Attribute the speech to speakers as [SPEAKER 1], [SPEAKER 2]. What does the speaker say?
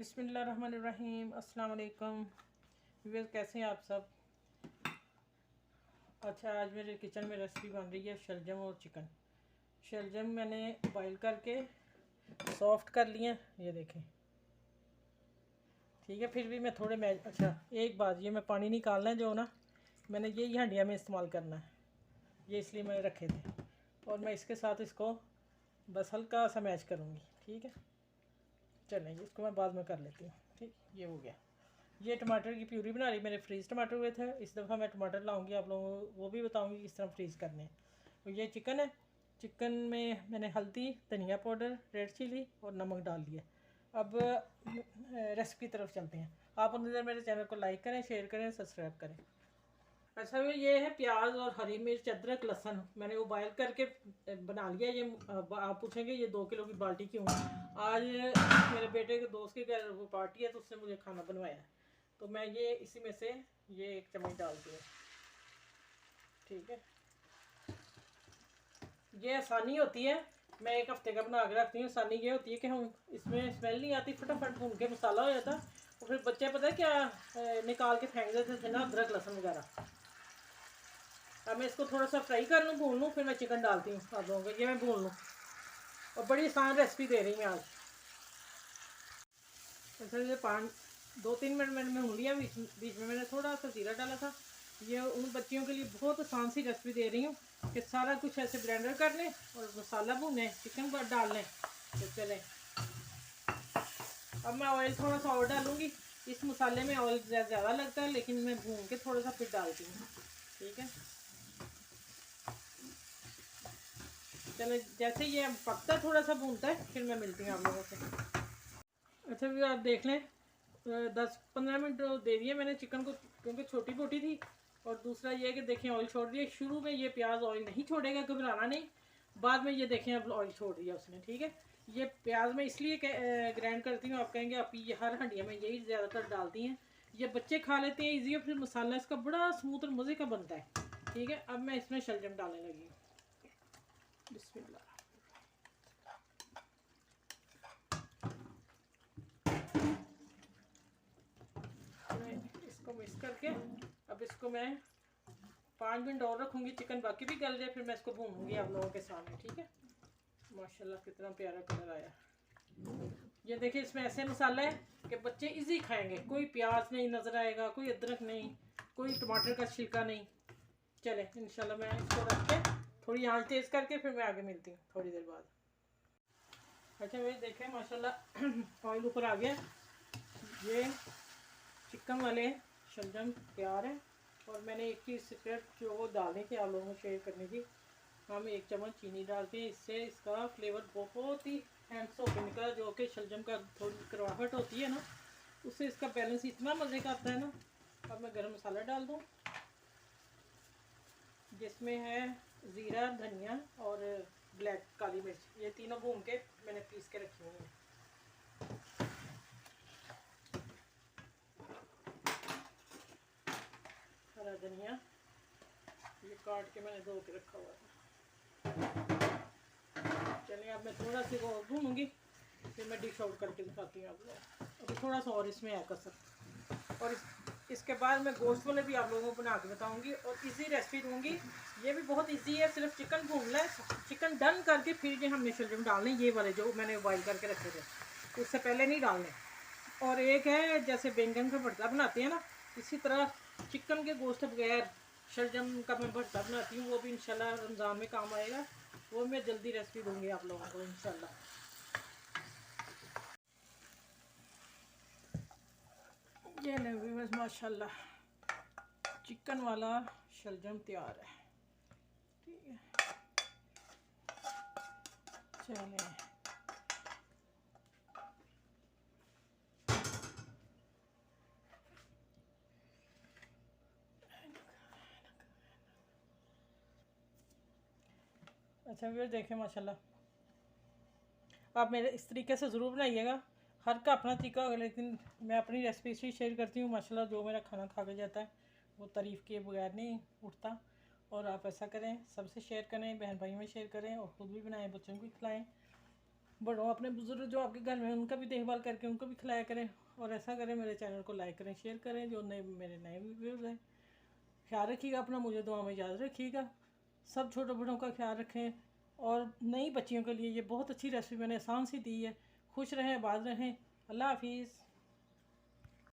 [SPEAKER 1] बिस्मिल्लाहिर्रहमानिर्रहीम। अस्सलाम वालेकुम व्यूअर्स, कैसे हैं आप सब। अच्छा, आज मेरे किचन में रेसिपी बन रही है शलजम और चिकन। शलजम मैंने बॉईल करके सॉफ्ट कर लिए, ये देखें, ठीक है। फिर भी मैं थोड़े अच्छा एक बात, ये मैं पानी निकालना है जो ना, मैंने ये हंडिया में इस्तेमाल करना है, ये इसलिए मैंने रखे थे। और मैं इसके साथ इसको बस हल्का सा मैच करूँगी, ठीक है। चलें, इसको मैं बाद में कर लेती हूँ, ठीक। ये हो गया। ये टमाटर की प्यूरी बना रही, मेरे फ्रीज़ टमाटर हुए थे। इस दफ़ा मैं टमाटर लाऊंगी, आप लोगों को वो भी बताऊंगी किस तरह फ्रीज़ करने हैं। तो ये चिकन है, चिकन में मैंने हल्दी, धनिया पाउडर, रेड चिली और नमक डाल दिया। अब रेसिपी की तरफ चलते हैं। आप अंदर मेरे चैनल को लाइक करें, शेयर करें, सब्सक्राइब करें। अच्छा, ये है प्याज और हरी मिर्च, अदरक, लहसुन मैंने वो बॉयल करके बना लिया। ये आप पूछेंगे ये 2 किलो की बाल्टी क्यों। आज मेरे बेटे के दोस्त के घर वो पार्टी है, तो उसने मुझे खाना बनवाया है, तो मैं ये इसी में से ये 1 चम्मच डालती हूँ, ठीक है। ये आसानी होती है, मैं 1 हफ्ते का बना के रखती हूँ। आसानी ये होती है कि हम इसमें स्मेल नहीं आती, फटाफट भून के मसाला हो जाता। और फिर बच्चे पता है क्या निकाल के फेंक देते थे ना, अदरक लहसुन वगैरह। अब मैं इसको थोड़ा सा फ्राई कर लूँ, भून लूँ, फिर मैं चिकन डालती हूँ आप लोगों को। ये मैं भून लूँ, और बड़ी आसान रेसिपी दे रही हूँ आज। अच्छा, ये 2-3 मिनट मैंने भून लिया। बीच में मैंने थोड़ा सा जीरा डाला था। ये उन बच्चियों के लिए बहुत आसान सी रेसिपी दे रही हूँ कि सारा कुछ ऐसे ब्लेंडर कर लें और मसाला भूनें, चिकन पर डाल लें, तो चलें। अब मैं ऑयल थोड़ा सा और डालूँगी। इस मसाले में ऑयल ज़्यादा लगता है, लेकिन मैं भून के थोड़ा सा फिर डालती हूँ, ठीक है। चलो, जैसे ये पकता थोड़ा सा भूनता है, फिर मैं मिलती हूँ आप लोगों से। अच्छा भी आप देख लें, 10-15 मिनट दे दिए मैंने चिकन को, क्योंकि छोटी बोटी थी। और दूसरा ये है कि देखें ऑयल छोड़ दिया। शुरू में ये प्याज ऑयल नहीं छोड़ेगा, घबराना नहीं। बाद में ये देखें अब ऑयल छोड़ दिया उसने, ठीक है। ये प्याज मैं इसलिए ग्राइंड करती हूँ, आप कहेंगे आप ये हर हंडिया में यही ज़्यादातर डालती हैं। ये बच्चे खा लेते हैं ईजी, और फिर मसाला इसका बड़ा स्मूथ और मज़े का बनता है, ठीक है। अब मैं इसमें शलजम डालने लगी हूँ। बिस्मिल्लाह। इसको मिक्स करके अब इसको मैं 5 मिनट और रखूँगी, चिकन बाकी भी गल जाए, फिर मैं इसको भूनूंगी आप लोगों के सामने, ठीक है। माशाल्लाह कितना प्यारा कलर आया। ये देखिए, इसमें ऐसे मसाला है कि बच्चे इजी खाएंगे। कोई प्याज नहीं नज़र आएगा, कोई अदरक नहीं, कोई टमाटर का छिलका नहीं। चले, इंशाल्लाह मैं इसको रख के थोड़ी आंच तेज़ करके फिर मैं आगे मिलती हूँ थोड़ी देर बाद। अच्छा भाई देखें, माशाल्लाह ऑयल ऊपर आ गया। ये चिकन वाले शलजम तैयार है। और मैंने एक चीज़ सीक्रेट जो वो डालनी थी आप लोगों को शेयर करनी थी। हम 1 चम्मच चीनी डालते हैं, इससे इसका फ्लेवर बहुत ही हैंड्स होकर निकला, जो कि शलजम का थोड़ी करवाहट होती है ना, उससे इसका बैलेंस इतना मज़े का आता है ना। अब मैं गरम मसाला डाल दूँ, जिसमें है ज़ीरा, धनिया और ब्लैक काली मिर्च। ये तीनों भून के मैंने पीस के रखी हुई हैं। हरा धनिया ये काट के मैंने धो के रखा हुआ है। चलिए, अब मैं थोड़ा सा और भूनूंगी, फिर मैं डिश आउट करके दिखाती हूँ आप लोग। अभी थोड़ा सा और इसमें है कसर। और इसके बाद मैं गोश्त वाले भी आप लोगों को बना के बताऊँगी, और इजी रेसिपी दूँगी। ये भी बहुत इजी है, सिर्फ चिकन भून लें, चिकन डन करके फिर ये हमने शलजम डालने, ये वाले जो मैंने बॉइल करके रखे थे, उससे पहले नहीं डालने। और एक है जैसे बैंगन का भरता बनाते हैं ना, इसी तरह चिकन के गोश्त बगैर शलजम का मैं भरता बनाती हूँ। वो भी इंशाल्लाह रमज़ान में काम आएगा, वो मैं जल्दी रेसिपी दूँगी आप लोगों को इंशाल्लाह। ये नहीं बस माशाल्लाह चिकन वाला शलजम तैयार है, ठीक है। चलें, अच्छा फिर देखें, माशाल्लाह आप मेरे इस तरीके से ज़रूर बनाइएगा। हर का अपना तरीका होगा, लेकिन मैं अपनी रेसिपी से शेयर करती हूँ। माशाल्लाह जो मेरा खाना खा के जाता है वो तारीफ़ किए बगैर नहीं उठता। और आप ऐसा करें, सबसे शेयर करें, बहन भाइयों में शेयर करें, और ख़ुद भी बनाएं, बच्चों को भी खिलाएं। बड़ों अपने बुजुर्ग जो आपके घर में उनका भी देखभाल करके उनको भी खिलाया करें। और ऐसा करें, मेरे चैनल को लाइक करें, शेयर करें, जो नए मेरे नए व्यूअर्स हैं। ख्याल रखिएगा अपना, मुझे दुआ में याद रखिएगा। सब छोटे बड़ों का ख्याल रखें। और नई बच्चियों के लिए ये बहुत अच्छी रेसिपी मैंने आसान सी दी है। खुश रहें, आबाद रहें। अल्लाह हाफिज़।